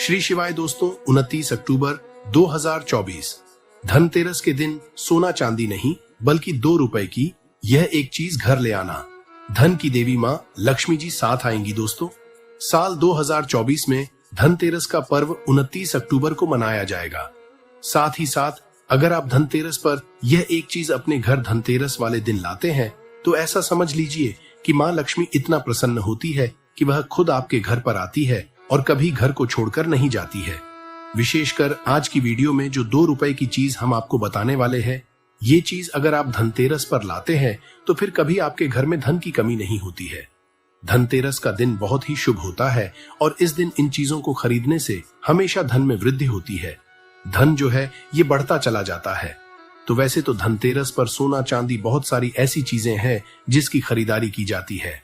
श्री शिवाय दोस्तों, 29 अक्टूबर 2024 धनतेरस के दिन सोना चांदी नहीं बल्कि 2 रुपए की यह एक चीज घर ले आना। धन की देवी माँ लक्ष्मी जी साथ आएंगी। दोस्तों, साल 2024 में धनतेरस का पर्व 29 अक्टूबर को मनाया जाएगा। साथ ही साथ अगर आप धनतेरस पर यह एक चीज अपने घर धनतेरस वाले दिन लाते हैं तो ऐसा समझ लीजिए कि माँ लक्ष्मी इतना प्रसन्न होती है कि वह खुद आपके घर पर आती है और कभी घर को छोड़कर नहीं जाती है। विशेषकर आज की वीडियो में जो 2 रुपए की चीज हम आपको बताने वाले हैं, ये चीज अगर आप धनतेरस पर लाते हैं तो फिर कभी आपके घर में धन की कमी नहीं होती है। धनतेरस का दिन बहुत ही शुभ होता है और इस दिन इन चीजों को खरीदने से हमेशा धन में वृद्धि होती है। धन जो है ये बढ़ता चला जाता है। तो वैसे तो धनतेरस पर सोना चांदी बहुत सारी ऐसी चीजें हैं जिसकी खरीदारी की जाती है,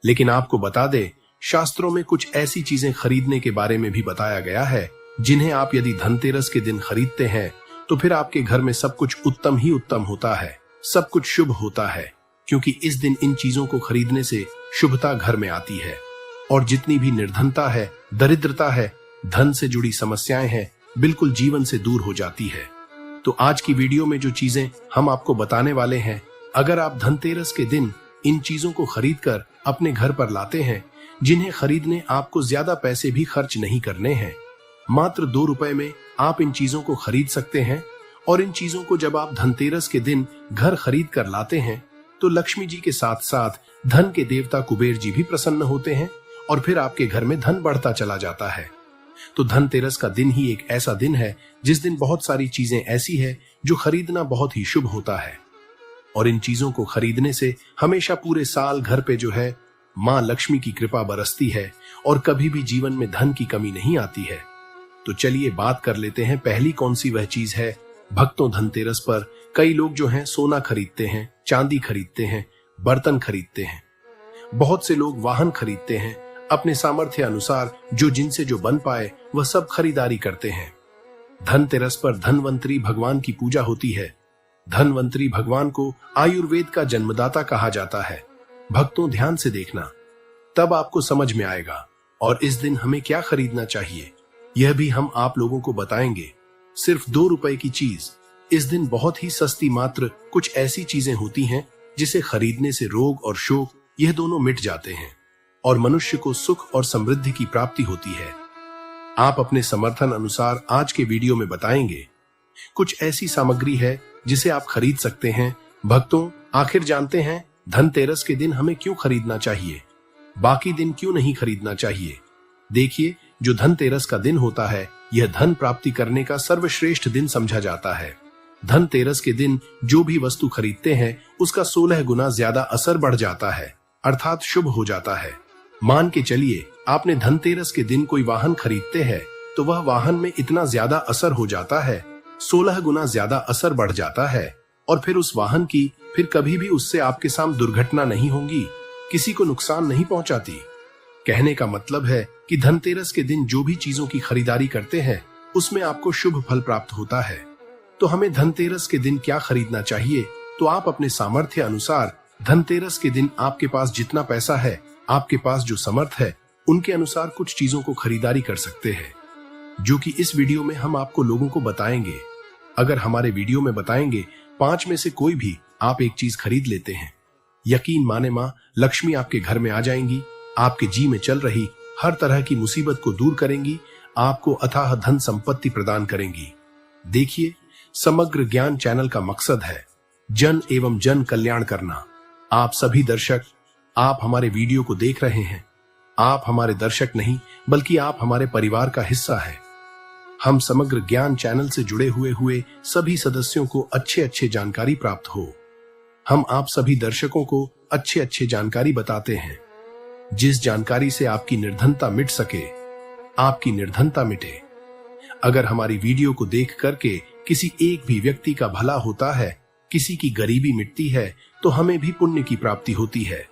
लेकिन आपको बता दें, शास्त्रों में कुछ ऐसी चीजें खरीदने के बारे में भी बताया गया है जिन्हें आप यदि धनतेरस के दिन खरीदते हैं तो फिर आपके घर में सब कुछ उत्तम ही उत्तम होता है, सब कुछ शुभ होता है, क्योंकि इस दिन इन चीजों को खरीदने से शुभता घर में आती है और जितनी भी निर्धनता है, दरिद्रता है, धन से जुड़ी समस्याएं हैं, बिल्कुल जीवन से दूर हो जाती है। तो आज की वीडियो में जो चीजें हम आपको बताने वाले हैं, अगर आप धनतेरस के दिन इन चीजों को खरीदकर अपने घर पर लाते हैं, जिन्हें खरीदने आपको ज्यादा पैसे भी खर्च नहीं करने हैं, मात्र 2 रुपए में आप इन चीजों को खरीद सकते हैं। और इन चीजों को जब आप धनतेरस के दिन घर खरीद कर लाते हैं तो लक्ष्मी जी के साथ साथ धन के देवता कुबेर जी भी प्रसन्न होते हैं और फिर आपके घर में धन बढ़ता चला जाता है। तो धनतेरस का दिन ही एक ऐसा दिन है जिस दिन बहुत सारी चीजें ऐसी है जो खरीदना बहुत ही शुभ होता है और इन चीजों को खरीदने से हमेशा पूरे साल घर पे जो है माँ लक्ष्मी की कृपा बरसती है और कभी भी जीवन में धन की कमी नहीं आती है। तो चलिए बात कर लेते हैं, पहली कौन सी वह चीज है। भक्तों, धनतेरस पर कई लोग जो हैं सोना खरीदते हैं, चांदी खरीदते हैं, बर्तन खरीदते हैं, बहुत से लोग वाहन खरीदते हैं, अपने सामर्थ्य अनुसार जो जिनसे जो बन पाए वह सब खरीदारी करते हैं। धनतेरस पर धनवंतरी भगवान की पूजा होती है। धनवंतरी भगवान को आयुर्वेद का जन्मदाता कहा जाता है। भक्तों, ध्यान से देखना, तब आपको समझ में आएगा। और इस दिन हमें क्या खरीदना चाहिए यह भी हम आप लोगों को बताएंगे। सिर्फ 2 रुपए की चीज इस दिन बहुत ही सस्ती, मात्र कुछ ऐसी चीजें होती हैं जिसे खरीदने से रोग और शोक यह दोनों मिट जाते हैं और मनुष्य को सुख और समृद्धि की प्राप्ति होती है। आप अपने समर्थन अनुसार आज के वीडियो में बताएंगे। कुछ ऐसी सामग्री है जिसे आप खरीद सकते हैं। भक्तों, आखिर जानते हैं धनतेरस के दिन हमें क्यों खरीदना चाहिए, बाकी दिन क्यों नहीं खरीदना चाहिए। देखिए, जो धनतेरस का दिन होता है यह धन प्राप्ति करने का सर्वश्रेष्ठ दिन समझा जाता है। धनतेरस के दिन जो भी वस्तु खरीदते हैं उसका 16 गुना ज्यादा असर बढ़ जाता है, अर्थात शुभ हो जाता है। मान के चलिए आपने धनतेरस के दिन कोई वाहन खरीदते हैं तो वह वाहन में इतना ज्यादा असर हो जाता है, 16 गुना ज्यादा असर बढ़ जाता है और फिर उस वाहन की फिर कभी भी उससे आपके सामने दुर्घटना नहीं होगी, किसी को नुकसान नहीं पहुंचाती। कहने का मतलब है कि धनतेरस के दिन जो भी चीजों की खरीदारी करते हैं उसमें आपको शुभ फल प्राप्त होता है। तो हमें धनतेरस के दिन क्या खरीदना चाहिए, तो आप अपने सामर्थ्य अनुसार धनतेरस के दिन आपके पास जितना पैसा है, आपके पास जो समर्थ है, उनके अनुसार कुछ चीजों को खरीदारी कर सकते हैं, जो कि इस वीडियो में हम आपको लोगों को बताएंगे। अगर हमारे वीडियो में बताएंगे 5 में से कोई भी आप एक चीज खरीद लेते हैं, यकीन माने माँ लक्ष्मी आपके घर में आ जाएंगी, आपके जी में चल रही हर तरह की मुसीबत को दूर करेंगी, आपको अथाह धन संपत्ति प्रदान करेंगी। देखिए, समग्र ज्ञान चैनल का मकसद है जन एवं जन कल्याण करना। आप सभी दर्शक, आप हमारे वीडियो को देख रहे हैं, आप हमारे दर्शक नहीं बल्कि आप हमारे परिवार का हिस्सा है। हम समग्र ज्ञान चैनल से जुड़े हुए सभी सदस्यों को अच्छे जानकारी प्राप्त हो। हम आप सभी दर्शकों को अच्छे जानकारी बताते हैं, जिस जानकारी से आपकी निर्धनता मिट सके, आपकी निर्धनता मिटे। अगर हमारी वीडियो को देख करके किसी एक भी व्यक्ति का भला होता है, किसी की गरीबी मिटती है, तो हमें भी पुण्य की प्राप्ति होती है।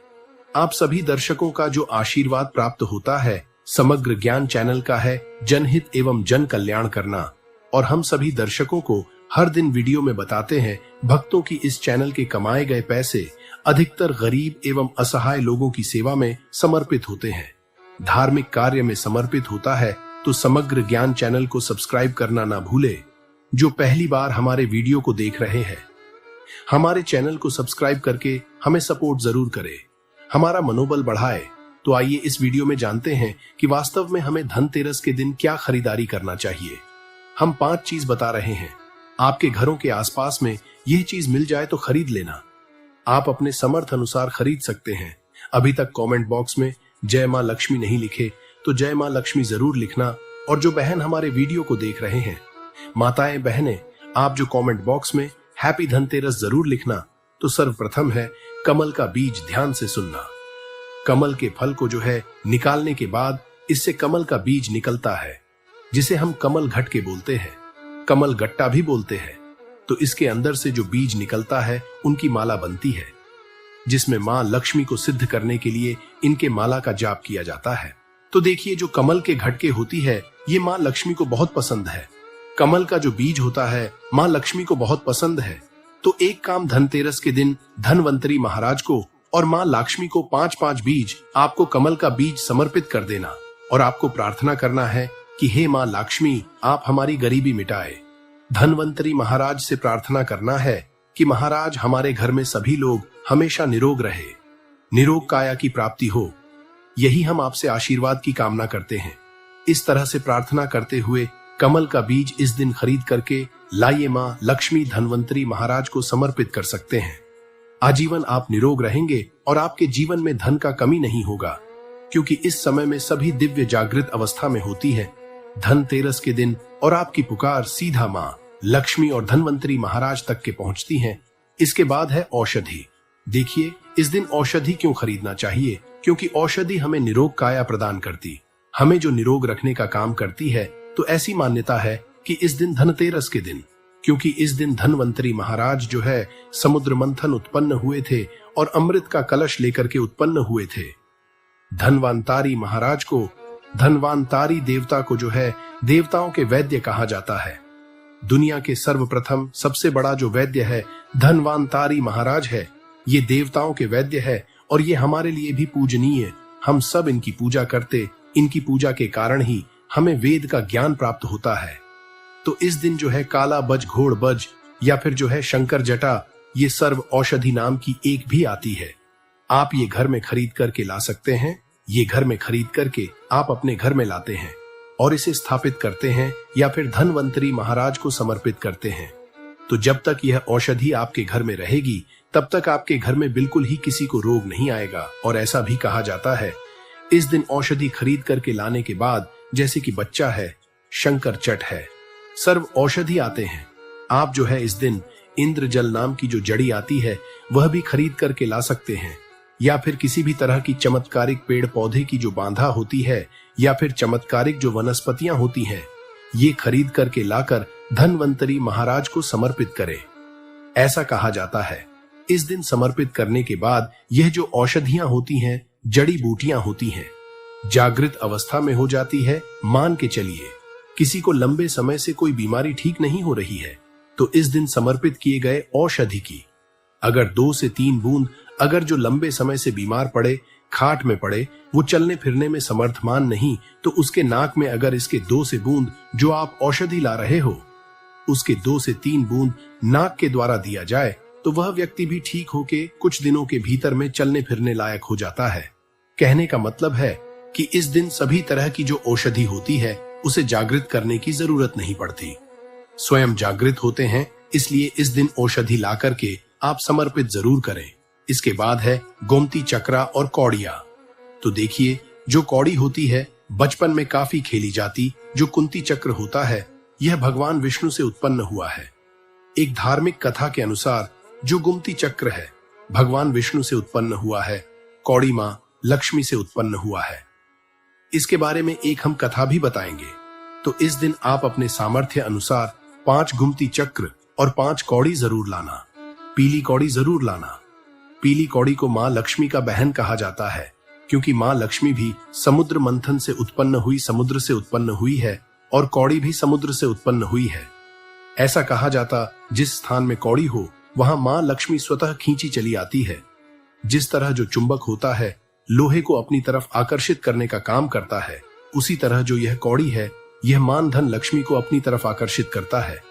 आप सभी दर्शकों का जो आशीर्वाद प्राप्त होता है समग्र ज्ञान चैनल का है जनहित एवं जन कल्याण करना। और हम सभी दर्शकों को हर दिन वीडियो में बताते हैं भक्तों की इस चैनल के कमाए गए पैसे अधिकतर गरीब एवं असहाय लोगों की सेवा में समर्पित होते हैं, धार्मिक कार्य में समर्पित होता है तो समग्र ज्ञान चैनल को सब्सक्राइब करना ना भूले। जो पहली बार हमारे वीडियो को देख रहे हैं, हमारे चैनल को सब्सक्राइब करके हमें सपोर्ट जरूर करें, हमारा मनोबल बढ़ाए। तो आइए इस वीडियो में जानते हैं कि वास्तव में हमें धनतेरस के दिन क्या खरीदारी करना चाहिए। हम 5 चीज बता रहे हैं। आपके घरों के आसपास में यह चीज मिल जाए तो खरीद लेना। आप अपने समर्थ अनुसार खरीद सकते हैं। अभी तक कमेंट बॉक्स में जय मां लक्ष्मी नहीं लिखे तो जय मां लक्ष्मी जरूर लिखना। और जो बहन हमारे वीडियो को देख रहे हैं, माताएं बहनें, आप जो कमेंट बॉक्स में हैप्पी धनतेरस जरूर लिखना। तो सर्वप्रथम है कमल का बीज ध्यान से सुनना। कमल के फल को जो है निकालने के बाद इससे कमल का बीज निकलता है, जिसे हम कमल घट के बोलते हैं, कमल गट्टा भी बोलते हैं। तो इसके अंदर से जो बीज निकलता है उनकी माला बनती है, जिसमें मां लक्ष्मी को सिद्ध करने के लिए इनके माला का जाप किया जाता है। तो देखिए, जो कमल के घटके होती है ये मां लक्ष्मी को बहुत पसंद है। कमल का जो बीज होता है मां लक्ष्मी को बहुत पसंद है। तो एक काम धनतेरस के दिन धनवंतरी महाराज को और मां लक्ष्मी को 5-5 बीज आपको कमल का बीज समर्पित कर देना। और आपको प्रार्थना करना है कि हे मां लक्ष्मी, आप हमारी गरीबी मिटाए। धनवंतरी महाराज से प्रार्थना करना है कि महाराज हमारे घर में सभी लोग हमेशा निरोग रहे, निरोग काया की प्राप्ति हो। यही हम आपसे आशीर्वाद की कामना करते हैं। इस तरह से प्रार्थना करते हुए कमल का बीज इस दिन खरीद करके लाइए मां लक्ष्मी धनवंतरी महाराज को समर्पित कर सकते हैं। आजीवन आप निरोग रहेंगे और आपके जीवन में धन का कमी नहीं होगा, क्योंकि इस समय में सभी दिव्य जागृत अवस्था में होती है धनतेरस के दिन। और आपकी पुकार सीधा मां लक्ष्मी और धनवंतरी महाराज तक के पहुंचती है। इसके बाद है औषधि। देखिए, इस दिन औषधि क्यों खरीदना चाहिए? क्योंकि औषधि हमें निरोग काया प्रदान करती, हमें जो निरोग रखने का काम करती है। तो ऐसी मान्यता है कि इस दिन धनतेरस के दिन, क्योंकि इस दिन धनवंतरी महाराज जो है समुद्र मंथन उत्पन्न हुए थे और अमृत का कलश लेकर के उत्पन्न हुए थे। धनवंतारी महाराज को, धनवंतारी देवता को जो है देवताओं के वैद्य कहा जाता है। दुनिया के सर्वप्रथम सबसे बड़ा जो वैद्य है धनवंतारी महाराज है। ये देवताओं के वैद्य है और ये हमारे लिए भी पूजनीय। हम सब इनकी पूजा करते, इनकी पूजा के कारण ही हमें वेद का ज्ञान प्राप्त होता है। तो इस दिन जो है काला बज, घोड़ बज या फिर जो है शंकर जटा, ये सर्व औषधि नाम की एक भी आती है। आप ये घर में खरीद करके ला सकते हैं। ये घर में खरीद करके आप अपने घर में लाते हैं और इसे स्थापित करते हैं या फिर धनवंतरी महाराज को समर्पित करते हैं। तो जब तक यह औषधि आपके घर में रहेगी तब तक आपके घर में बिल्कुल ही किसी को रोग नहीं आएगा। और ऐसा भी कहा जाता है, इस दिन औषधि खरीद करके लाने के बाद, जैसे कि बच्चा है, शंकर चट है, सर्व औषधि आते हैं, आप जो है इस दिन इंद्रजल नाम की जो जड़ी आती है वह भी खरीद करके ला सकते हैं। या फिर किसी भी तरह की चमत्कारिक पेड़ पौधे की जो बांधा होती है या फिर चमत्कारिक जो वनस्पतियां होती हैं, ये खरीद करके लाकर धनवंतरी महाराज को समर्पित करें। ऐसा कहा जाता है, इस दिन समर्पित करने के बाद यह जो औषधियां होती हैं, जड़ी बूटियां होती हैं, जागृत अवस्था में हो जाती है। मान के चलिए किसी को लंबे समय से कोई बीमारी ठीक नहीं हो रही है, तो इस दिन समर्पित किए गए औषधि की अगर 2 से 3 बूंद, अगर जो लंबे समय से बीमार पड़े, खाट में पड़े, वो चलने फिरने में समर्थमान नहीं, तो उसके नाक में अगर इसके 2 से बूंद जो आप औषधि ला रहे हो, उसके 2 से 3 बूंद नाक के द्वारा दिया जाए, तो वह व्यक्ति भी ठीक होके कुछ दिनों के भीतर में चलने फिरने लायक हो जाता है। कहने का मतलब है कि इस दिन सभी तरह की जो औषधि होती है उसे जागृत करने की जरूरत नहीं पड़ती, स्वयं जागृत होते हैं। इसलिए इस दिन औषधि ला करके आप समर्पित जरूर करें। इसके बाद है गोमती चक्रा और कौड़िया। तो देखिए, जो कौड़ी होती है बचपन में काफी खेली जाती, जो कुंती चक्र होता है यह भगवान विष्णु से उत्पन्न हुआ है। एक धार्मिक कथा के अनुसार जो गोमती चक्र है भगवान विष्णु से उत्पन्न हुआ है, कौड़ी मां लक्ष्मी से उत्पन्न हुआ है। इसके बारे में एक हम कथा भी बताएंगे। तो इस दिन आप अपने सामर्थ्य अनुसार 5 गुमती चक्र और 5 कौड़ी जरूर लाना। पीली कौड़ी जरूर लाना। पीली कौड़ी को मां लक्ष्मी का बहन कहा जाता है, क्योंकि मां लक्ष्मी भी समुद्र मंथन से उत्पन्न हुई, समुद्र से उत्पन्न हुई है, और कौड़ी भी समुद्र से उत्पन्न हुई है। ऐसा कहा जाता, जिस स्थान में कौड़ी हो वहां मां लक्ष्मी स्वतः खींची चली आती है। जिस तरह जो चुंबक होता है लोहे को अपनी तरफ आकर्षित करने का काम करता है, उसी तरह जो यह कौड़ी है, यह मान धन लक्ष्मी को अपनी तरफ आकर्षित करता है।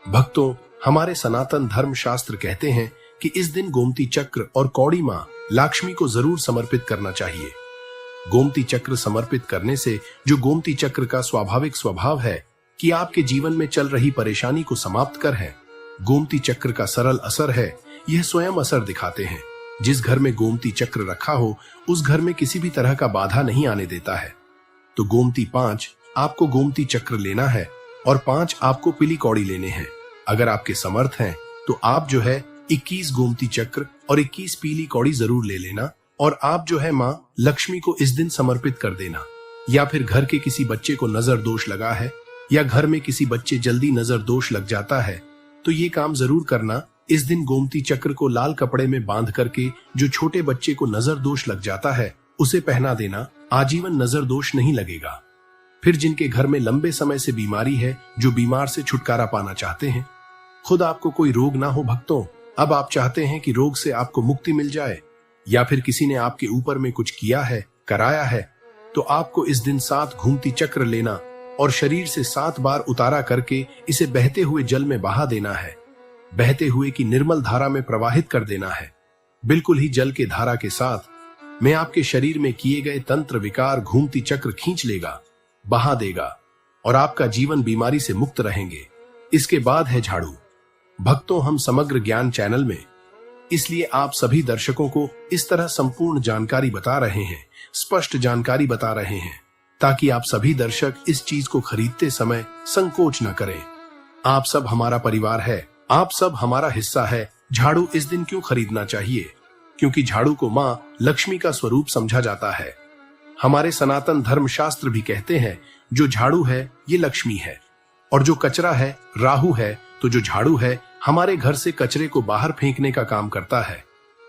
भक्तों, हमारे सनातन धर्म शास्त्र कहते हैं कि इस दिन गोमती चक्र और कौड़ी मां लक्ष्मी को जरूर समर्पित करना चाहिए। गोमती चक्र समर्पित करने से जो गोमती चक्र का स्वाभाविक स्वभाव है कि आपके जीवन में चल रही परेशानी को समाप्त कर है, गोमती चक्र का सरल असर है, यह स्वयं असर दिखाते हैं। जिस घर में गोमती चक्र रखा हो उस घर में किसी भी तरह का बाधा नहीं आने देता है। तो गोमती 5 आपको गोमती चक्र लेना है और 5 आपको पीली कौड़ी लेने हैं। अगर आपके समर्थ हैं तो आप जो है 21 गोमती चक्र और 21 पीली कौड़ी जरूर ले लेना और आप जो है माँ लक्ष्मी को इस दिन समर्पित कर देना। या फिर घर के किसी बच्चे को नजर दोष लगा है या घर में किसी बच्चे जल्दी नजर दोष लग जाता है तो ये काम जरूर करना। इस दिन गोमती चक्र को लाल कपड़े में बांध करके जो छोटे बच्चे को नजर दोष लग जाता है उसे पहना देना, आजीवन नजर दोष नहीं लगेगा। फिर जिनके घर में लंबे समय से बीमारी है, जो बीमार से छुटकारा पाना चाहते हैं, खुद आपको कोई रोग ना हो भक्तों, अब आप चाहते हैं कि रोग से आपको मुक्ति मिल जाए, या फिर किसी ने आपके ऊपर में कुछ किया है, कराया है, तो आपको इस दिन 7 घूमती चक्र लेना और शरीर से 7 बार उतारा करके इसे बहते हुए जल में बहा देना है। बहते हुए की निर्मल धारा में प्रवाहित कर देना है। बिल्कुल ही जल के धारा के साथ में आपके शरीर में किए गए तंत्र विकार घूमती चक्र खींच लेगा, बहा देगा और आपका जीवन बीमारी से मुक्त रहेंगे। इसके बाद है झाड़ू। भक्तों, हम समग्र ज्ञान चैनल में इसलिए आप सभी दर्शकों को इस तरह संपूर्ण जानकारी बता रहे हैं, स्पष्ट जानकारी बता रहे हैं, ताकि आप सभी दर्शक इस चीज को खरीदते समय संकोच न करें। आप सब हमारा परिवार है, आप सब हमारा हिस्सा है। झाड़ू इस दिन क्यों खरीदना चाहिए? क्योंकि झाड़ू को मां लक्ष्मी का स्वरूप समझा जाता है। हमारे सनातन धर्म शास्त्र भी कहते हैं जो झाड़ू है ये लक्ष्मी है और जो कचरा है राहु है। तो जो झाड़ू है हमारे घर से कचरे को बाहर फेंकने का काम करता है,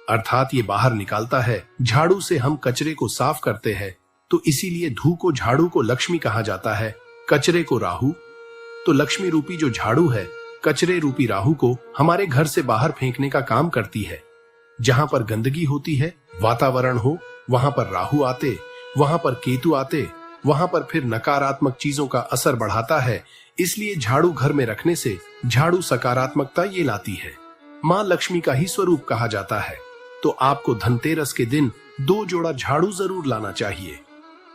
अर्थात ये बाहर निकालता है। झाड़ू से हम कचरे को साफ करते हैं, तो इसीलिए धू को झाड़ू को लक्ष्मी कहा जाता है, कचरे को राहु। तो लक्ष्मी रूपी जो झाड़ू है कचरे रूपी राहु को हमारे घर से बाहर फेंकने का काम करती है। जहां पर गंदगी होती है, वातावरण हो, वहां पर राहु आते, वहां पर केतु आते, वहां पर फिर नकारात्मक चीजों का असर बढ़ाता है। इसलिए झाड़ू घर में रखने से झाड़ू सकारात्मकता ये लाती है। मां लक्ष्मी का ही स्वरूप कहा जाता है। तो आपको धनतेरस के दिन 2 जोड़ा झाड़ू जरूर लाना चाहिए।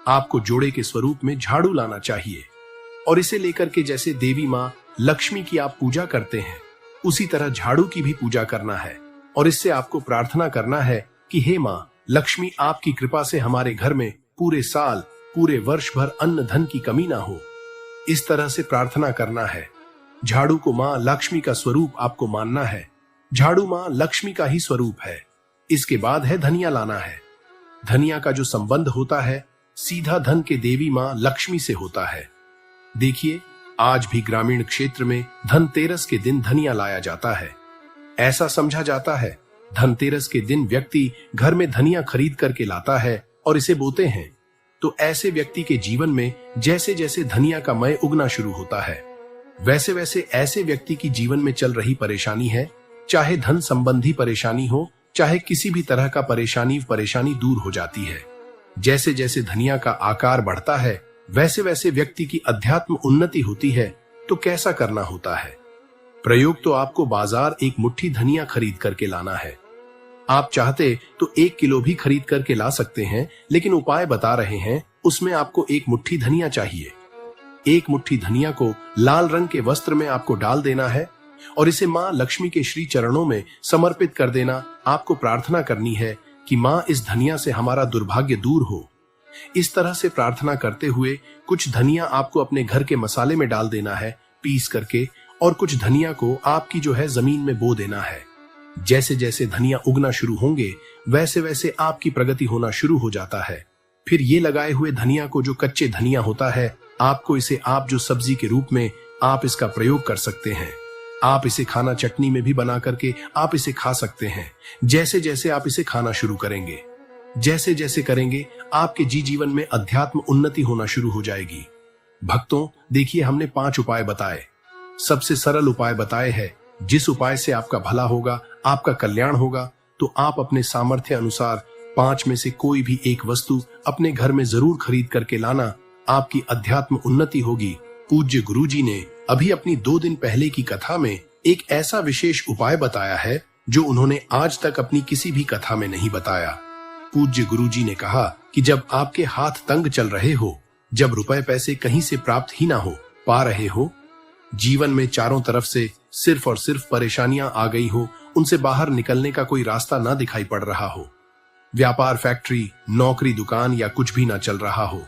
आपको जोड़े के स्वरूप में झाड़ू लाना चाहिए और इसे लेकर के जैसे देवी मां लक्ष्मी की आप पूजा करते हैं उसी तरह झाड़ू की भी पूजा करना है और इससे आपको प्रार्थना करना है कि हे मां लक्ष्मी, आपकी कृपा से हमारे घर में पूरे साल पूरे वर्ष भर अन्न धन की कमी ना हो। इस तरह से प्रार्थना करना है। झाड़ू को मां लक्ष्मी का स्वरूप आपको मानना है। झाड़ू मां लक्ष्मी का ही स्वरूप है। इसके बाद है धनिया लाना है। धनिया का जो संबंध होता है सीधा धन के देवी मां लक्ष्मी से होता है। देखिए, आज भी ग्रामीण क्षेत्र में धनतेरस के दिन धनिया लाया जाता है। ऐसा समझा जाता है धनतेरस के दिन व्यक्ति घर में धनिया खरीद करके लाता है और इसे बोते हैं, तो ऐसे व्यक्ति के जीवन में जैसे जैसे धनिया का मय उगना शुरू होता है, वैसे वैसे ऐसे व्यक्ति की जीवन में चल रही परेशानी है, चाहे धन संबंधी परेशानी हो, चाहे किसी भी तरह का परेशानी दूर हो जाती है। जैसे जैसे धनिया का आकार बढ़ता है वैसे वैसे व्यक्ति की अध्यात्म उन्नति होती है। तो कैसा करना होता है? प्रयोग तो आपको बाजार 1 मुट्ठी धनिया खरीद करके लाना है। आप चाहते तो 1 किलो भी खरीद करके ला सकते हैं, लेकिन उपाय बता रहे हैं उसमें आपको 1 मुट्ठी धनिया चाहिए। 1 मुट्ठी धनिया को लाल रंग के वस्त्र में आपको डाल देना है और इसे मां लक्ष्मी के श्री चरणों में समर्पित कर देना। आपको प्रार्थना करनी है कि मां इस धनिया से हमारा दुर्भाग्य दूर हो। इस तरह से प्रार्थना करते हुए कुछ धनिया आपको अपने घर के मसाले में डाल देना है पीस करके, और कुछ धनिया को आपकी जो है जमीन में बो देना है। जैसे जैसे धनिया उगना शुरू होंगे वैसे वैसे आपकी प्रगति होना शुरू हो जाता है। फिर ये लगाए हुए धनिया को, जो कच्चे धनिया होता है, आपको इसे आप जो सब्जी के रूप में आप इसका प्रयोग कर सकते हैं। आप इसे खाना चटनी में भी बना करके आप इसे खा सकते हैं। जैसे जैसे आप इसे खाना शुरू करेंगे, जैसे जैसे करेंगे, आपके जीवन में अध्यात्म उन्नति होना शुरू हो जाएगी। भक्तों, देखिए, हमने 5 उपाय बताए, सबसे सरल उपाय बताए हैं। जिस उपाय से आपका भला होगा, आपका कल्याण होगा, तो आप अपने सामर्थ्य अनुसार 5 में से कोई भी एक वस्तु अपने घर में जरूर खरीद करके लाना आपकी अध्यात्म उन्नति होगी। पूज्य गुरुजी ने अभी अपनी 2 दिन पहले की कथा में एक ऐसा विशेष उपाय बताया है जो उन्होंने आज तक अपनी किसी भी कथा में नहीं बताया। पूज्य गुरुजी ने कहा कि जब आपके हाथ तंग चल रहे हो, जब रुपए पैसे कहीं से प्राप्त ही ना हो पा रहे हो, जीवन में चारों तरफ से सिर्फ और सिर्फ परेशानियां आ गई हो, उनसे बाहर निकलने का कोई रास्ता ना दिखाई पड़ रहा हो, व्यापार, फैक्ट्री, नौकरी, दुकान या कुछ भी ना चल रहा हो,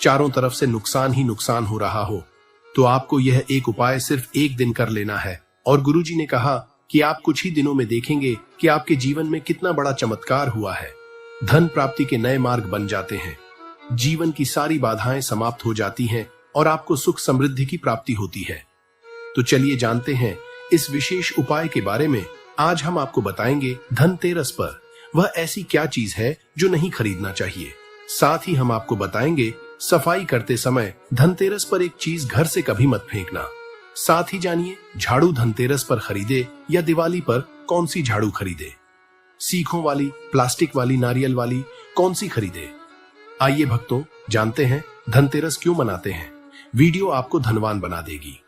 चारों तरफ से नुकसान ही नुकसान हो रहा हो, तो आपको यह एक उपाय सिर्फ 1 दिन कर लेना है। और गुरुजी ने कहा कि आप कुछ ही दिनों में देखेंगे कि आपके जीवन में कितना बड़ा चमत्कार हुआ है। धन प्राप्ति के नए मार्ग बन जाते हैं, जीवन की सारी बाधाएं समाप्त हो जाती हैं और आपको सुख समृद्धि की प्राप्ति होती है। तो चलिए जानते हैं इस विशेष उपाय के बारे में। आज हम आपको बताएंगे धनतेरस पर वह ऐसी क्या चीज है जो नहीं खरीदना चाहिए। साथ ही हम आपको बताएंगे सफाई करते समय धनतेरस पर एक चीज घर से कभी मत फेंकना। साथ ही जानिए झाड़ू धनतेरस पर खरीदे या दिवाली पर कौन सी झाड़ू खरीदे, सीखों वाली, प्लास्टिक वाली, नारियल वाली, कौन सी खरीदे। आइए भक्तों, जानते हैं धनतेरस क्यों मनाते हैं। वीडियो आपको धनवान बना देगी।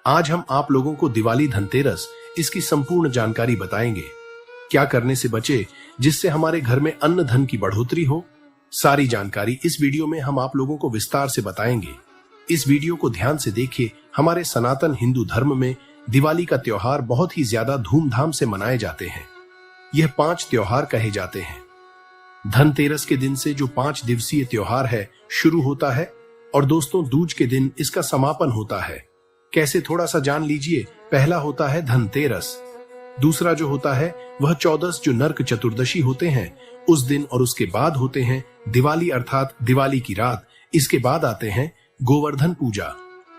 आज हम आप लोगों को दिवाली, धनतेरस, इसकी संपूर्ण जानकारी बताएंगे। क्या करने से बचे जिससे हमारे घर में अन्न धन की बढ़ोतरी हो, सारी जानकारी इस वीडियो में हम आप लोगों को विस्तार से बताएंगे। इस वीडियो को ध्यान से देखिए। हमारे सनातन हिंदू धर्म में दिवाली का त्योहार बहुत ही ज्यादा धूमधाम से मनाए जाते हैं। यह 5 त्योहार कहे जाते हैं। धनतेरस के दिन से जो 5 दिवसीय त्योहार है शुरू होता है और दोस्तों दूज के दिन इसका समापन होता है। कैसे, थोड़ा सा जान लीजिए। पहला होता है धनतेरस, दूसरा जो होता है वह 14 जो नरक चतुर्दशी होते हैं उस दिन, और उसके बाद होते हैं दिवाली अर्थात दिवाली की रात। इसके बाद आते हैं गोवर्धन पूजा।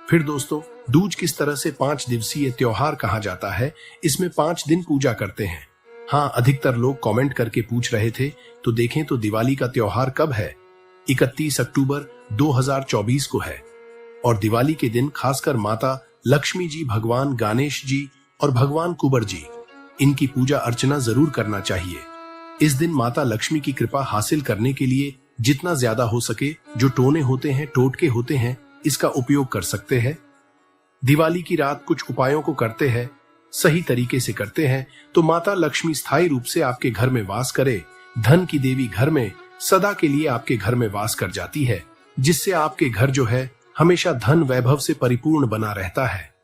फिर दोस्तों दूज किस तरह से 5 दिवसीय त्योहार कहा जाता है, इसमें 5 दिन पूजा करते हैं। हाँ, अधिकतर लोग कमेंट करके पूछ रहे थे, तो देखें तो दिवाली का त्योहार कब है। 31 अक्टूबर 2024 को है और दिवाली के दिन खासकर माता लक्ष्मी जी, भगवान गणेश जी और भगवान कुबर जी, इनकी पूजा अर्चना जरूर करना चाहिए। इस दिन माता लक्ष्मी की कृपा हासिल करने के लिए जितना ज्यादा हो सके जो टोने होते हैं, टोटके होते हैं, इसका उपयोग कर सकते हैं। दिवाली की रात कुछ उपायों को करते हैं, सही तरीके से करते हैं तो माता लक्ष्मी स्थायी रूप से आपके घर में वास करे। धन की देवी घर में सदा के लिए आपके घर में वास कर जाती है, जिससे आपके घर जो है हमेशा धन वैभव से परिपूर्ण बना रहता है।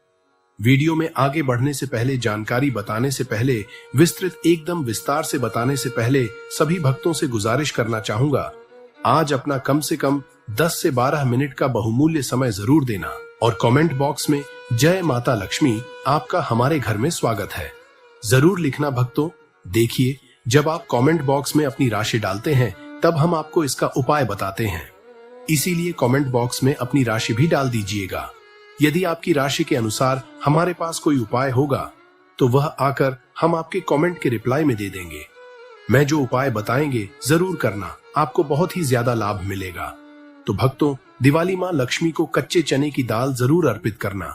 वीडियो में आगे बढ़ने से पहले, जानकारी बताने से पहले, विस्तृत एकदम विस्तार से बताने से पहले सभी भक्तों से गुजारिश करना चाहूंगा, आज अपना कम से कम 10 से 12 मिनट का बहुमूल्य समय जरूर देना और कमेंट बॉक्स में जय माता लक्ष्मी, आपका हमारे घर में स्वागत है जरूर लिखना भक्तों। देखिए, जब आप कमेंट बॉक्स में अपनी राशि डालते हैं तब हम आपको इसका उपाय बताते हैं, इसीलिए कमेंट बॉक्स में अपनी राशि भी डाल दीजिएगा। यदि आपकी राशि के अनुसार हमारे पास कोई उपाय होगा तो वह आकर हम आपके कमेंट के रिप्लाई में दे देंगे। मैं जो उपाय बताएंगे जरूर करना, आपको बहुत ही ज्यादा लाभ मिलेगा। तो भक्तों, दिवाली माँ लक्ष्मी को कच्चे चने की दाल जरूर अर्पित करना,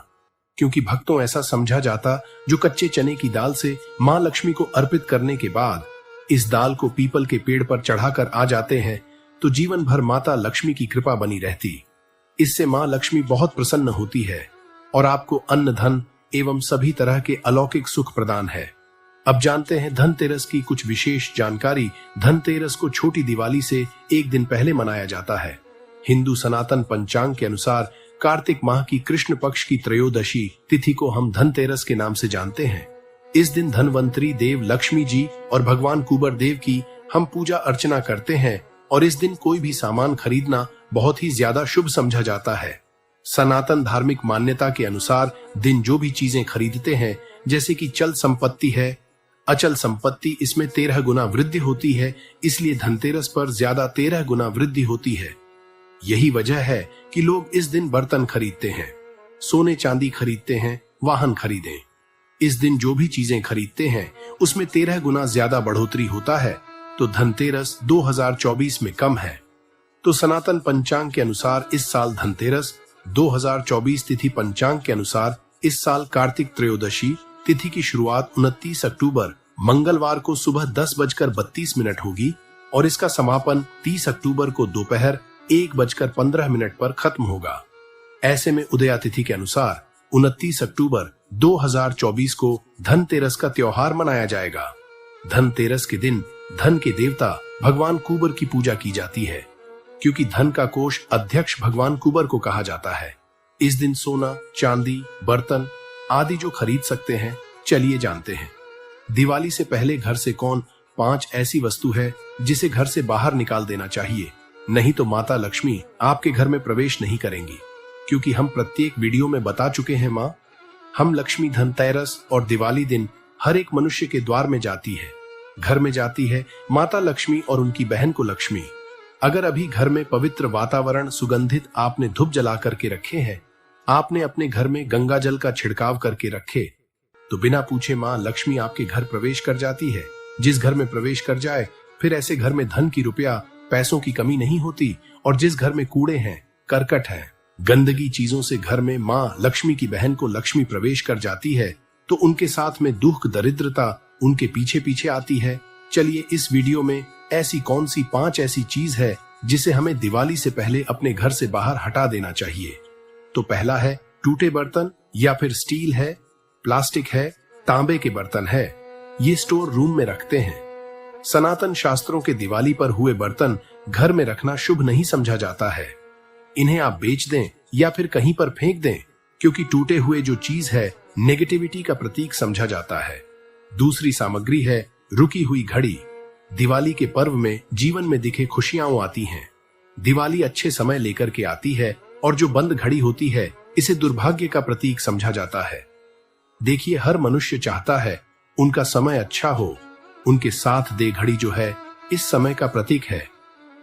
क्योंकि भक्तों ऐसा समझा जाता जो कच्चे चने की दाल से माँ लक्ष्मी को अर्पित करने के बाद इस दाल को पीपल के पेड़ पर चढ़ाकर आ जाते हैं तो जीवन भर माता लक्ष्मी की कृपा बनी रहती। इससे माँ लक्ष्मी बहुत प्रसन्न होती है और आपको अन्न, धन एवं सभी तरह के अलौकिक सुख प्रदान है। अब जानते हैं धनतेरस की कुछ विशेष जानकारी। धनतेरस को छोटी दिवाली से 1 दिन पहले मनाया जाता है। हिंदू सनातन पंचांग के अनुसार कार्तिक माह की कृष्ण पक्ष की त्रयोदशी तिथि को हम धनतेरस के नाम से जानते हैं। इस दिन धनवंतरी देव लक्ष्मी जी और भगवान कुबर देव की हम पूजा अर्चना करते हैं और इस दिन कोई भी सामान खरीदना बहुत ही ज्यादा शुभ समझा जाता है। सनातन धार्मिक मान्यता के अनुसार दिन जो भी चीजें खरीदते हैं, जैसे कि चल संपत्ति है, अचल संपत्ति, इसमें 13 गुना वृद्धि होती है, इसलिए धनतेरस पर ज्यादा 13 गुना वृद्धि होती है। यही वजह है कि लोग इस दिन बर्तन खरीदते हैं, सोने चांदी खरीदते हैं, वाहन खरीदें। इस दिन जो भी चीजें खरीदते हैं उसमें 13 गुना ज्यादा बढ़ोतरी होता है, तो धनतेरस 2024 में कम है। तो सनातन पंचांग के अनुसार इस साल धनतेरस 2024 तिथि पंचांग के अनुसार इस साल कार्तिक त्रयोदशी तिथि की शुरुआत 29 अक्टूबर मंगलवार को सुबह 10:32 होगी और इसका समापन 30 अक्टूबर को दोपहर 1:15 पर खत्म होगा। ऐसे में उदया तिथि के अनुसार 29 अक्टूबर 2024 को धनतेरस का त्योहार मनाया जाएगा। धनतेरस के दिन धन के देवता भगवान कुबर की पूजा की जाती है, क्योंकि धन का कोष अध्यक्ष भगवान कुबर को कहा जाता है। इस दिन सोना, चांदी, बर्तन आदि जो खरीद सकते हैं, चलिए जानते हैं। दिवाली से पहले घर से कौन 5 ऐसी वस्तु है जिसे घर से बाहर निकाल देना चाहिए, नहीं तो माता लक्ष्मी आपके घर में प्रवेश नहीं करेंगी। क्योंकि हम प्रत्येक वीडियो में बता चुके हैं माँ, हम लक्ष्मी धनतेरस और दिवाली दिन हर एक मनुष्य के द्वार में जाती है, घर में जाती है माता लक्ष्मी और उनकी बहन को लक्ष्मी। अगर अभी घर में पवित्र वातावरण सुगंधित आपने धूप जला करके रखे हैं, आपने अपने घर में गंगा जल का छिड़काव करके रखे, तो बिना पूछे माँ लक्ष्मी आपके घर प्रवेश कर जाती है। जिस घर में प्रवेश कर जाए, फिर ऐसे घर में धन की, रुपया, पैसों की कमी नहीं होती। और जिस घर में कूड़े हैं, करकट है, गंदगी चीजों से घर में माँ लक्ष्मी की बहन को लक्ष्मी प्रवेश कर जाती है, तो उनके साथ में दुख, दरिद्रता उनके पीछे पीछे आती है। चलिए इस वीडियो में ऐसी कौन सी 5 ऐसी चीज है जिसे हमें दिवाली से पहले अपने घर से बाहर हटा देना चाहिए। तो पहला है टूटे बर्तन, या फिर स्टील है, प्लास्टिक है, तांबे के बर्तन है, ये स्टोर रूम में रखते हैं। सनातन शास्त्रों के दिवाली पर हुए बर्तन घर में रखना शुभ नहीं समझा जाता है। इन्हें आप बेच दें या फिर कहीं पर फेंक दें, क्योंकि टूटे हुए जो चीज है नेगेटिविटी का प्रतीक समझा जाता है। दूसरी सामग्री है रुकी हुई घड़ी। दिवाली के पर्व में जीवन में दिखे खुशियां आती हैं। दिवाली अच्छे समय लेकर के आती है, और जो बंद घड़ी होती है इसे दुर्भाग्य का प्रतीक समझा जाता है। देखिए, हर मनुष्य चाहता है उनका समय अच्छा हो, उनके साथ दे घड़ी जो है इस समय का प्रतीक है।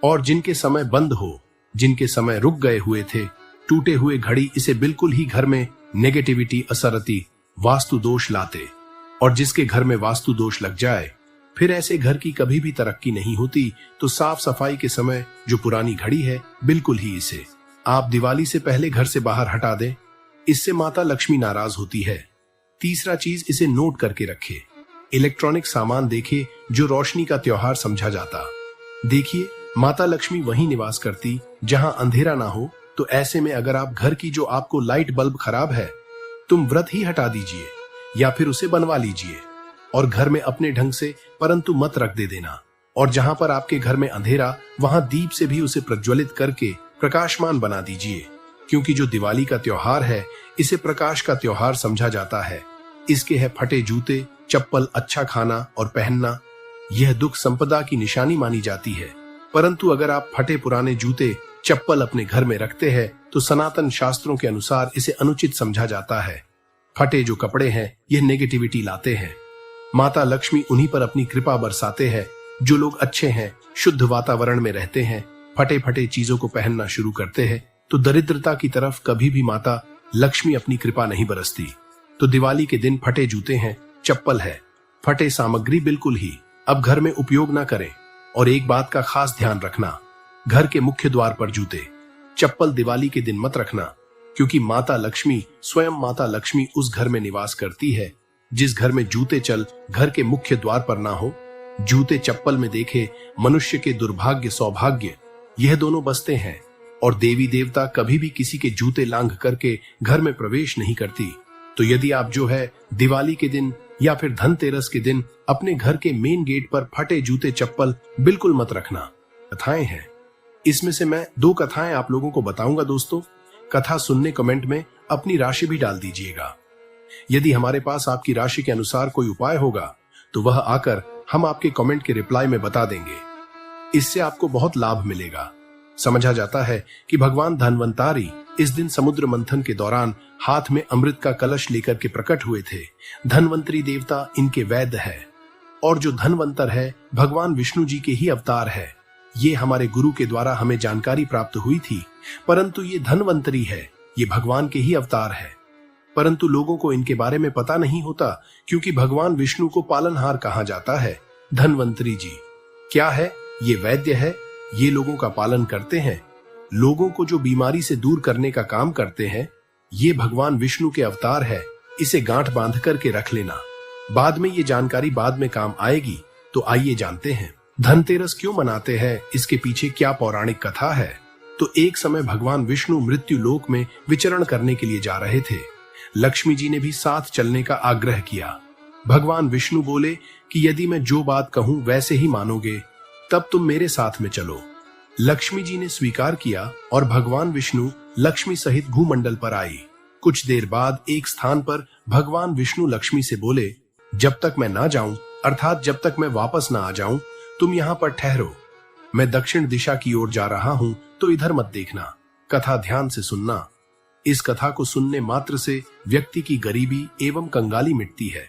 और जिनके समय बंद हो, जिनके समय रुक गए हुए थे, टूटे हुए घड़ी इसे बिल्कुल ही घर में नेगेटिविटी, असरती, वास्तु दोष लाते। और जिसके घर में वास्तु दोष लग जाए, फिर ऐसे घर की कभी भी तरक्की नहीं होती। तो साफ सफाई के समय जो पुरानी घड़ी है, बिल्कुल ही इसे आप दिवाली से पहले घर से बाहर हटा दें, इससे माता लक्ष्मी नाराज होती है। तीसरा चीज, इसे नोट करके रखे। इलेक्ट्रॉनिक सामान देखे जो रोशनी का त्योहार समझा जाता। देखिए, माता लक्ष्मी वहीं निवास करती जहां अंधेरा ना हो। तो ऐसे में अगर आप घर की जो आपको लाइट बल्ब खराब है, तुम व्रत ही हटा दीजिए या फिर उसे बनवा लीजिए और घर में अपने ढंग से, परंतु मत रख दे देना। और जहां पर आपके घर में अंधेरा, वहां दीप से भी उसे प्रज्वलित करके प्रकाशमान बना दीजिए। क्योंकि जो दिवाली का त्योहार है, इसे प्रकाश का त्योहार समझा जाता है। इसके है फटे जूते, चप्पल, अच्छा खाना और पहनना, यह दुख संपदा की निशानी मानी जाती है। परंतु अगर आप फटे पुराने जूते, चप्पल अपने घर में रखते हैं, तो सनातन शास्त्रों के अनुसार इसे अनुचित समझा जाता है। फटे जो कपड़े हैं, यह नेगेटिविटी लाते हैं। माता लक्ष्मी उन्हीं पर अपनी कृपा बरसाते हैं जो लोग अच्छे हैं, शुद्ध वातावरण में रहते हैं। फटे फटे चीजों को पहनना शुरू करते हैं तो दरिद्रता की तरफ कभी भी माता लक्ष्मी अपनी कृपा नहीं बरसती। तो दिवाली के दिन फटे जूते हैं, चप्पल है, फटे सामग्री बिल्कुल ही अब घर में उपयोग ना करें। और एक बात का खास ध्यान रखना, घर के मुख्य द्वार पर जूते, चप्पल दिवाली के दिन मत रखना, क्योंकि माता लक्ष्मी, स्वयं माता लक्ष्मी उस घर में निवास करती है जिस घर में जूते चल घर के मुख्य द्वार पर ना हो। जूते चप्पल में देखे मनुष्य के दुर्भाग्य, सौभाग्य, यह दोनों बसते हैं। और देवी देवता कभी भी किसी के जूते लांघ करके घर में प्रवेश नहीं करती। तो यदि आप जो है दिवाली के दिन या फिर धनतेरस के दिन अपने घर के मेन गेट पर फटे जूते, चप्पल बिल्कुल मत रखना। कथाएं हैं, इसमें से मैं 2 कथाएं आप लोगों को बताऊंगा दोस्तों। कथा सुनने कमेंट में अपनी राशि भी डाल दीजिएगा। यदि हमारे पास आपकी राशि के अनुसार कोई उपाय होगा तो वह आकर हम आपके कमेंट के रिप्लाई में बता देंगे। इससे आपको बहुत लाभ मिलेगा। समझा जाता है कि भगवान धन्वंतरी इस दिन समुद्र मंथन के दौरान हाथ में अमृत का कलश लेकर के प्रकट हुए थे। धन्वंतरी देवता इनके वैद्य है, और जो धन्वंतर है भगवान विष्णु जी के ही अवतार है। ये हमारे गुरु के द्वारा हमें जानकारी प्राप्त हुई थी। परंतु ये धन्वंतरी है, ये भगवान के ही अवतार है। परंतु लोगों को इनके बारे में पता नहीं होता, क्योंकि भगवान विष्णु को पालनहार कहा जाता है। धन्वंतरी जी क्या है? ये वैद्य है, ये लोगों का पालन करते हैं, लोगों को जो बीमारी से दूर करने का काम करते हैं। ये भगवान विष्णु के अवतार है। इसे गांठ बांध करके रख लेना, बाद में ये जानकारी बाद में काम आएगी। तो आइए जानते हैं धनतेरस क्यों मनाते हैं, इसके पीछे क्या पौराणिक कथा है। तो एक समय भगवान विष्णु मृत्यु लोक में विचरण करने के लिए जा रहे थे। लक्ष्मी जी ने भी साथ चलने का आग्रह किया। भगवान विष्णु बोले कि यदि मैं जो बात कहूं वैसे ही मानोगे तब तुम मेरे साथ में चलो। लक्ष्मी जी ने स्वीकार किया और भगवान विष्णु लक्ष्मी सहित भूमंडल पर आई। कुछ देर बाद एक स्थान पर भगवान विष्णु लक्ष्मी से बोले, जब तक मैं ना जाऊं, अर्थात जब तक मैं वापस ना आ जाऊं, तुम यहाँ पर ठहरो। मैं दक्षिण दिशा की ओर जा रहा हूं, तो इधर मत देखना। कथा ध्यान से सुनना। इस कथा को सुनने मात्र से व्यक्ति की गरीबी एवं कंगाली मिटती है।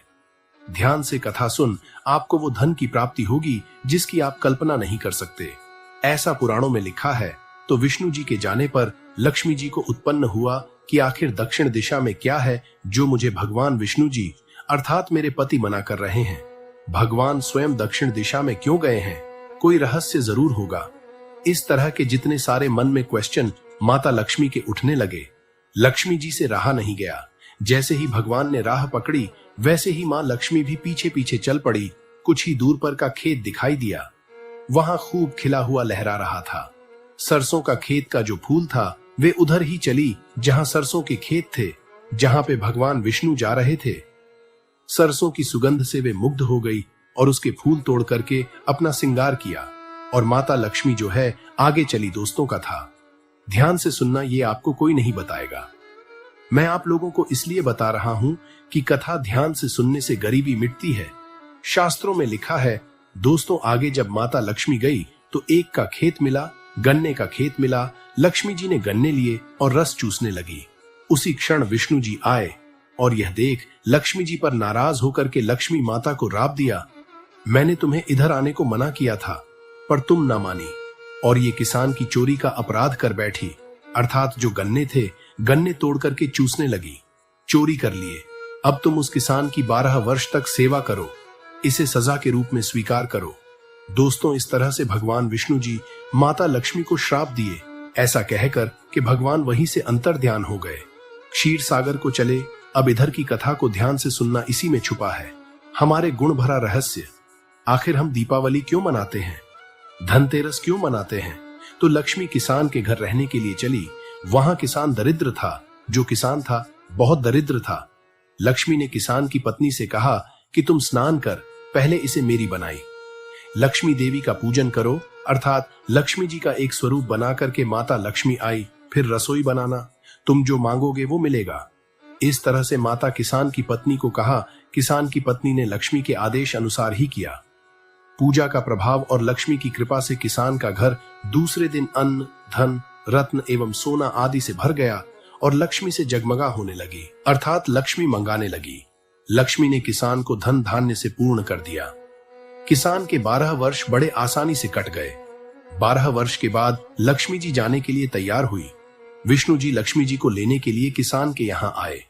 ध्यान से कथा सुन आपको वो धन की प्राप्ति होगी जिसकी आप कल्पना नहीं कर सकते। ऐसा पुराणों में लिखा है। तो विष्णु जी के जाने पर लक्ष्मी जी को उत्पन्न हुआ कि आखिर दक्षिण दिशा में क्या है जो मुझे भगवान विष्णु जी अर्थात मेरे पति मना कर रहे हैं। भगवान स्वयं दक्षिण दिशा में क्यों गए हैं? कोई रहस्य जरूर होगा। इस तरह के जितने सारे मन में क्वेश्चन माता लक्ष्मी के उठने लगे। लक्ष्मी जी से रहा नहीं गया। जैसे ही भगवान ने राह पकड़ी वैसे ही मां लक्ष्मी भी पीछे पीछे चल पड़ी। कुछ ही दूर पर का खेत दिखाई दिया। वहां खूब खिला हुआ लहरा रहा था। सरसों का खेत का जो फूल था वे उधर ही चली जहां सरसों के खेत थे, जहां पे भगवान विष्णु जा रहे थे। सरसों की सुगंध से वे मुग्ध हो गई और उसके फूल तोड़ करके अपना श्रृंगार किया। और माता लक्ष्मी जो है आगे चली दोस्तों का था। ध्यान से सुनना, ये आपको कोई नहीं बताएगा। मैं आप लोगों को इसलिए बता रहा हूं कि कथा ध्यान से सुनने से गरीबी मिटती है। शास्त्रों में लिखा है। दोस्तों, आगे जब माता लक्ष्मी गई तो एक का खेत मिला, गन्ने का खेत मिला। लक्ष्मी जी ने गन्ने लिए और रस चूसने लगी। उसी क्षण विष्णु जी आए और यह देख लक्ष्मी जी पर नाराज होकर के लक्ष्मी माता को राप दिया, मैंने तुम्हें इधर आने को मना किया था पर तुम ना मानी और ये किसान की चोरी का अपराध कर बैठी। अर्थात जो गन्ने थे गन्ने तोड़ करके चूसने लगी। चोरी कर लिए। अब तुम उस किसान की 12 वर्ष तक सेवा करो। इसे सजा के रूप में स्वीकार करो। दोस्तों, इस तरह से भगवान विष्णु जी माता लक्ष्मी को श्राप दिए। ऐसा कहकर कि भगवान वहीं से अंतर ध्यान हो गए, क्षीर सागर को चले। अब इधर की कथा को ध्यान से सुनना, इसी में छुपा है हमारे गुण भरा रहस्य। आखिर हम दीपावली क्यों मनाते हैं? धनतेरस क्यों मनाते हैं? तो लक्ष्मी किसान के घर रहने के लिए चली। वहां किसान दरिद्र था। जो किसान था बहुत दरिद्र था। लक्ष्मी ने किसान की पत्नी से कहा कि तुम स्नान कर, पहले इसे मेरी बनाई। लक्ष्मी देवी का पूजन करो, अर्थात लक्ष्मी जी का एक स्वरूप बना करके माता लक्ष्मी आई। फिर रसोई बनाना, तुम जो मांगोगे वो मिलेगा। इस तरह से माता किसान की पत्नी को कहा। किसान की पत्नी ने लक्ष्मी के आदेश अनुसार ही किया। पूजा का प्रभाव और लक्ष्मी की कृपा से किसान का घर दूसरे दिन अन्न, धन, रत्न एवं सोना आदि से भर गया और लक्ष्मी से जगमगा होने लगी, अर्थात लक्ष्मी मंगाने लगी। लक्ष्मी ने किसान को धन धान्य से पूर्ण कर दिया। किसान के 12 वर्ष बड़े आसानी से कट गए। 12 वर्ष के बाद लक्ष्मी जी जाने के लिए तैयार हुई। विष्णु जी लक्ष्मी जी को लेने के लिए किसान के यहाँ आए।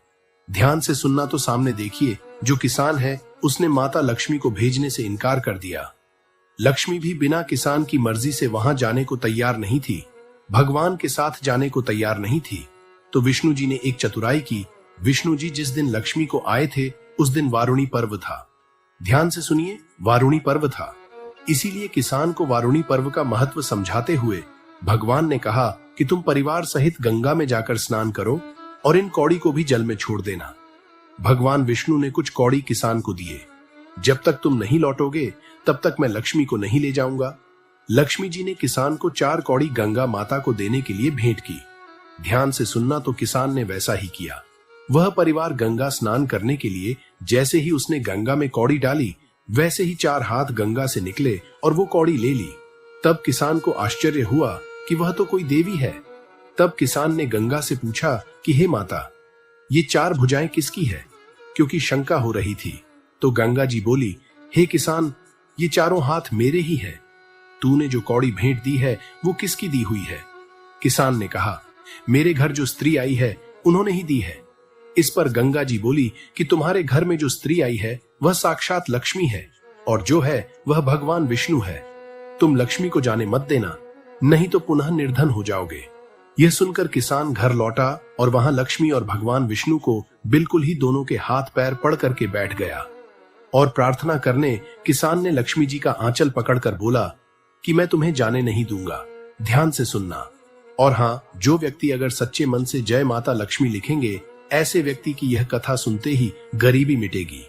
ध्यान से सुनना, तो सामने देखिए, जो किसान है उसने माता लक्ष्मी को भेजने से इनकार कर दिया। लक्ष्मी भी बिना किसान की मर्जी से वहां जाने को तैयार नहीं थी, भगवान के साथ जाने को तैयार नहीं थी। तो विष्णु जी ने एक चतुराई की। विष्णु जी जिस दिन लक्ष्मी को आए थे उस दिन वारुणी पर्व था। ध्यान से सुनिए, वारुणी पर्व था। इसीलिए किसान को वारुणी पर्व का महत्व समझाते हुए भगवान ने कहा कि तुम परिवार सहित गंगा में जाकर स्नान करो और इन कौड़ी को भी जल में छोड़ देना। भगवान विष्णु ने कुछ कौड़ी किसान को दिए। जब तक तुम नहीं लौटोगे तब तक मैं लक्ष्मी को नहीं ले जाऊंगा। लक्ष्मी जी ने किसान को 4 कौड़ी गंगा माता को देने के लिए भेंट की। ध्यान से सुनना, तो किसान ने वैसा ही किया। वह परिवार गंगा स्नान करने के लिए जैसे ही उसने गंगा में कौड़ी डाली वैसे ही 4 हाथ गंगा से निकले और वो कौड़ी ले ली। तब किसान को आश्चर्य हुआ कि वह तो कोई देवी है। तब किसान ने गंगा से पूछा कि हे माता, ये 4 भुजाएं किसकी है? क्योंकि शंका हो रही थी। तो गंगा जी बोली, हे किसान, ये 4 हाथ मेरे ही है। तूने जो कौड़ी भेंट दी है वो किसकी दी हुई है? किसान ने कहा, मेरे घर जो स्त्री आई है उन्होंने ही दी है। इस पर गंगा जी बोली कि तुम्हारे घर में जो स्त्री आई है वह साक्षात लक्ष्मी है और जो है वह भगवान विष्णु है। तुम लक्ष्मी को जाने मत देना, नहीं तो पुनः निर्धन हो जाओगे। यह सुनकर किसान घर लौटा और वहां लक्ष्मी और भगवान विष्णु को बिल्कुल ही दोनों के हाथ पैर पड़ करके बैठ गया और प्रार्थना करने किसान ने लक्ष्मी जी का आंचल पकड़कर बोला कि मैं तुम्हें जाने नहीं दूंगा। ध्यान से सुनना, और हाँ, जो व्यक्ति अगर सच्चे मन से जय माता लक्ष्मी लिखेंगे, ऐसे व्यक्ति की यह कथा सुनते ही गरीबी मिटेगी,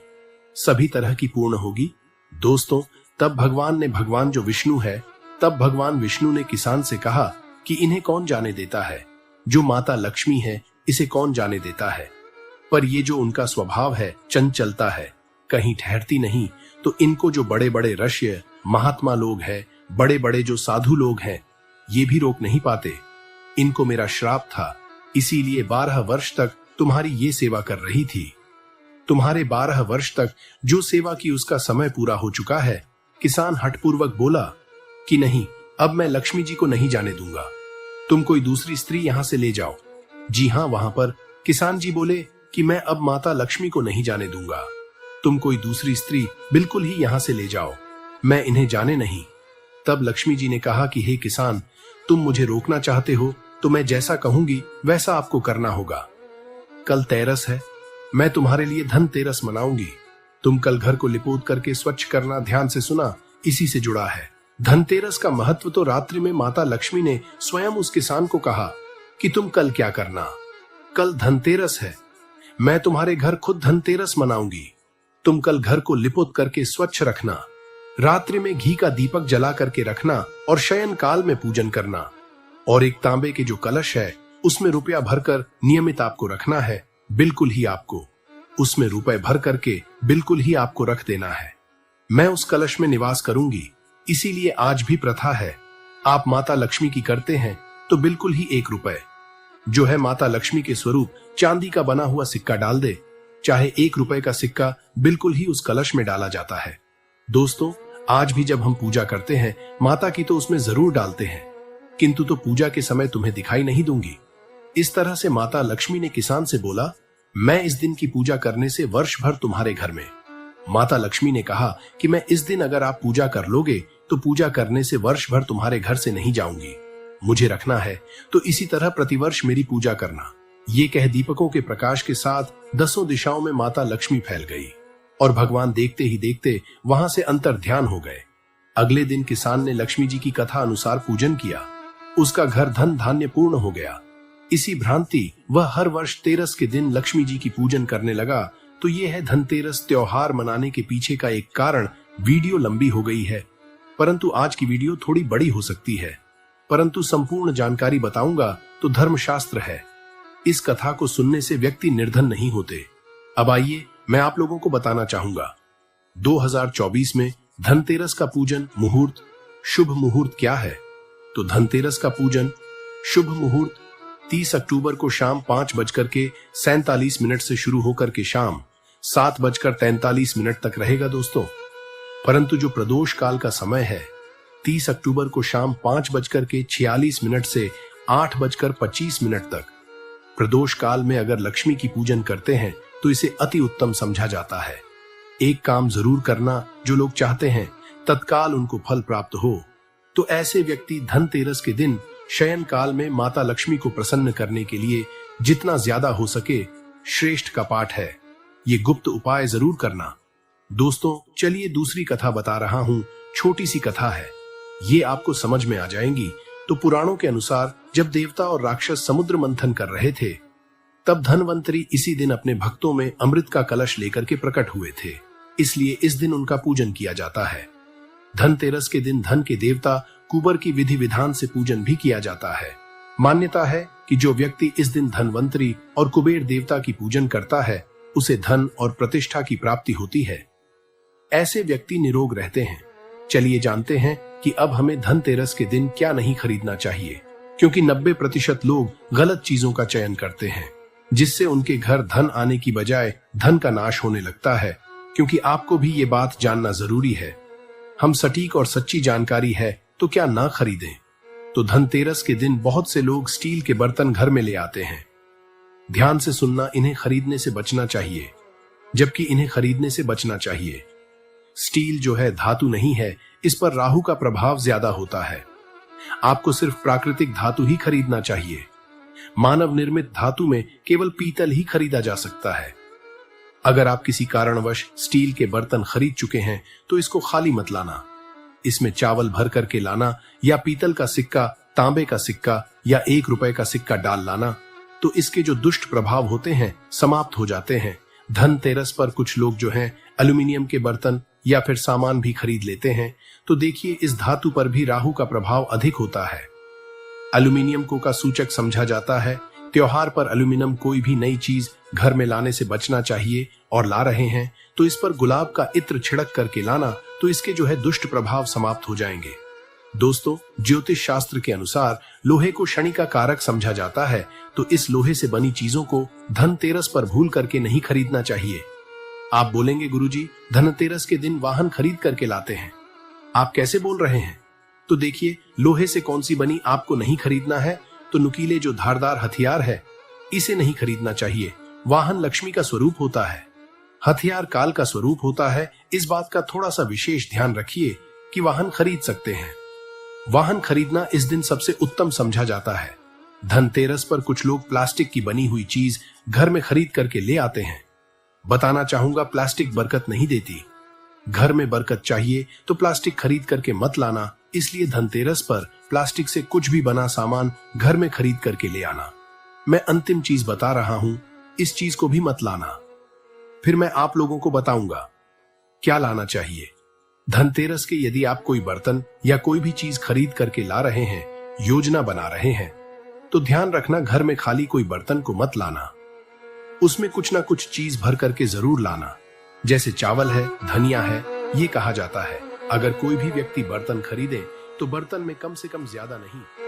सभी तरह की पूर्ण होगी। दोस्तों, तब भगवान जो विष्णु है, तब भगवान विष्णु ने किसान से कहा कि इन्हें कौन जाने देता है, जो माता लक्ष्मी है इसे कौन जाने देता है। पर ये जो उनका स्वभाव है, चंचलता है, कहीं ठहरती नहीं, तो इनको जो बड़े बड़े ऋषि महात्मा लोग हैं, बड़े बड़े जो साधु लोग हैं, ये भी रोक नहीं पाते। इनको मेरा श्राप था, इसीलिए 12 वर्ष तक तुम्हारी ये सेवा कर रही थी। तुम्हारे 12 वर्ष तक जो सेवा की उसका समय पूरा हो चुका है। किसान हठपूर्वक बोला कि नहीं, अब मैं लक्ष्मी जी को नहीं जाने दूंगा, तुम कोई दूसरी स्त्री यहां से ले जाओ। जी हां, वहां पर किसान जी बोले कि मैं अब माता लक्ष्मी को नहीं जाने दूंगा, तुम कोई दूसरी स्त्री बिल्कुल ही यहां से ले जाओ, मैं इन्हें जाने नहीं। तब लक्ष्मी जी ने कहा कि हे किसान, तुम मुझे रोकना चाहते हो तो मैं जैसा कहूंगी वैसा आपको करना होगा। कल तेरस है, मैं तुम्हारे लिए धनतेरस मनाऊंगी। तुम कल घर को लिपोत करके स्वच्छ करना। ध्यान से सुना, इसी से जुड़ा है। धनतेरस का महत्व तो रात्रि में माता लक्ष्मी ने स्वयं उस किसान को कहा कि तुम कल क्या करना, कल धनतेरस है, मैं तुम्हारे घर खुद धनतेरस मनाऊंगी। तुम कल घर को लिपोत करके स्वच्छ रखना, रात्रि में घी का दीपक जला करके रखना और शयन काल में पूजन करना। और एक तांबे के जो कलश है उसमें रुपया भरकर नियमित आपको रखना है, बिल्कुल ही आपको उसमें रुपए भर करके बिल्कुल ही आपको रख देना है। मैं उस कलश में निवास करूंगी, इसीलिए आज भी प्रथा है, आप माता लक्ष्मी की करते हैं तो बिल्कुल ही 1 रुपए जो है माता लक्ष्मी के स्वरूप चांदी का बना हुआ सिक्का डाल दे, चाहे 1 रुपए का सिक्का बिल्कुल ही उस कलश में डाला जाता है। दोस्तों, आज भी जब हम पूजा करते हैं माता की तो उसमें जरूर डालते हैं, किंतु तो पूजा के समय तुम्हें दिखाई नहीं दूंगी। इस तरह से माता लक्ष्मी ने किसान से बोला, मैं इस दिन की पूजा करने से वर्ष भर तुम्हारे घर में। माता लक्ष्मी ने कहा कि मैं इस दिन अगर आप पूजा कर लोगे तो पूजा करने से वर्ष भर तुम्हारे घर से नहीं जाऊंगी, मुझे रखना है तो इसी तरह प्रतिवर्ष मेरी पूजा करना। ये कह दीपकों के प्रकाश के साथ 10 दिशाओं में माता लक्ष्मी फैल गई और भगवान देखते ही देखते वहां से अंतर ध्यान हो गए। अगले दिन किसान ने लक्ष्मी जी की कथा अनुसार पूजन किया, उसका घर धन धान्य पूर्ण हो गया। इसी भ्रांति वह हर वर्ष तेरस के दिन लक्ष्मी जी की पूजन करने लगा। तो ये है धनतेरस त्योहार मनाने के पीछे का एक कारण। वीडियो लंबी हो गई है, परंतु आज की वीडियो थोड़ी बड़ी हो सकती है, परंतु संपूर्ण जानकारी बताऊंगा तो धर्मशास्त्र है। इस कथा को सुनने से व्यक्ति निर्धन नहीं होते। अब आइए मैं आप लोगों को बताना चाहूंगा 2024 में धनतेरस का पूजन मुहूर्त, शुभ मुहूर्त क्या है। तो धनतेरस का पूजन शुभ मुहूर्त 30 अक्टूबर को शाम 5:47 से शुरू होकर के शाम 7:43 तक रहेगा दोस्तों। परंतु जो प्रदोष काल का समय है 30 अक्टूबर को शाम 5:46 से 8:25 तक। प्रदोष काल में अगर लक्ष्मी की पूजन करते हैं तो इसे अति उत्तम समझा जाता है। एक काम जरूर करना, जो लोग चाहते हैं तत्काल उनको फल प्राप्त हो, तो ऐसे व्यक्ति धनतेरस के दिन शयन काल में माता लक्ष्मी को प्रसन्न करने के लिए जितना ज्यादा हो सके श्रेष्ठ का पाठ है, ये गुप्त उपाय जरूर करना। दोस्तों, चलिए दूसरी कथा बता रहा हूं। छोटी सी कथा है, ये आपको समझ में आ जाएंगी। तो पुराणों के अनुसार जब देवता और राक्षस समुद्र मंथन कर रहे थे, तब धनवंतरी इसी दिन अपने भक्तों में अमृत का कलश लेकर के प्रकट हुए थे, इसलिए इस दिन उनका पूजन किया जाता है। धनतेरस के दिन धन के देवता कुबर की विधि विधान से पूजन भी किया जाता है। मान्यता है कि जो व्यक्ति इस दिन धनवंतरी और कुबेर देवता की पूजन करता है उसे धन और प्रतिष्ठा की प्राप्ति होती है। ऐसे व्यक्ति निरोग रहते हैं। चलिए जानते हैं कि अब हमें धनतेरस के दिन क्या नहीं खरीदना चाहिए, क्योंकि 90% लोग गलत चीजों का चयन करते हैं, जिससे उनके घर धन आने की बजाय धन का नाश होने लगता है। क्योंकि आपको भी ये बात जानना जरूरी है, हम सटीक और सच्ची जानकारी है तो क्या ना खरीदें। तो धनतेरस के दिन बहुत से लोग स्टील के बर्तन घर में ले आते हैं। ध्यान से सुनना, इन्हें खरीदने से बचना चाहिए, जबकि इन्हें खरीदने से बचना चाहिए। स्टील जो है धातु नहीं है, इस पर राहु का प्रभाव ज्यादा होता है। आपको सिर्फ प्राकृतिक धातु ही खरीदना चाहिए। मानव निर्मित धातु में केवल पीतल ही खरीदा जा सकता है। अगर आप किसी कारणवश स्टील के बर्तन खरीद चुके हैं तो इसको खाली मत लाना। इसमें चावल भर करके लाना, या पीतल का सिक्का, तांबे का सिक्का या 1 रुपए का सिक्का डाल लाना, तो इसके जो दुष्ट प्रभाव होते हैं समाप्त हो जाते हैं। धनतेरस पर कुछ लोग जो हैं एल्यूमिनियम के बर्तन या फिर सामान भी खरीद लेते हैं, तो देखिए इस धातु पर भी राहु का प्रभाव अधिक होता है। एल्यूमिनियम को का सूचक समझा जाता है। त्योहार पर एल्यूमिनियम कोई भी नई चीज घर में लाने से बचना चाहिए, और ला रहे हैं तो इस पर गुलाब का इत्र छिड़क करके लाना, तो इसके जो है दुष्ट प्रभाव समाप्त हो जाएंगे। दोस्तों, ज्योतिष शास्त्र के अनुसार लोहे को शनि का कारक समझा जाता है, तो इस लोहे से बनी चीजों को धनतेरस पर भूल करके नहीं खरीदना चाहिए। आप बोलेंगे गुरुजी, धनतेरस के दिन वाहन खरीद करके लाते हैं, आप कैसे बोल रहे हैं? तो देखिए, लोहे से कौन सी बनी आपको नहीं खरीदना है, तो नुकीले जो धारदार हथियार है इसे नहीं खरीदना चाहिए। वाहन लक्ष्मी का स्वरूप होता है, हथियार काल का स्वरूप होता है। इस बात का थोड़ा सा विशेष ध्यान रखिए कि वाहन खरीद सकते हैं। वाहन खरीदना इस दिन सबसे उत्तम समझा जाता है। धनतेरस पर कुछ लोग प्लास्टिक की बनी हुई चीज घर में खरीद करके ले आते हैं। बताना चाहूंगा, प्लास्टिक बरकत नहीं देती। घर में बरकत चाहिए तो प्लास्टिक खरीद करके मत लाना। इसलिए धनतेरस पर प्लास्टिक से कुछ भी बना सामान घर में खरीद करके ले आना। मैं अंतिम चीज बता रहा हूं, इस चीज को भी मत लाना। फिर मैं आप लोगों को बताऊंगा क्या लाना चाहिए। धनतेरस के यदि आप कोई बर्तन या कोई भी चीज खरीद करके ला रहे हैं, योजना बना रहे हैं, तो ध्यान रखना घर में खाली कोई बर्तन को मत लाना। उसमें कुछ ना कुछ चीज भर करके जरूर लाना। जैसे चावल है, धनिया है। ये कहा जाता है अगर कोई भी व्यक्ति बर्तन खरीदे तो बर्तन में कम से कम ज्यादा नहीं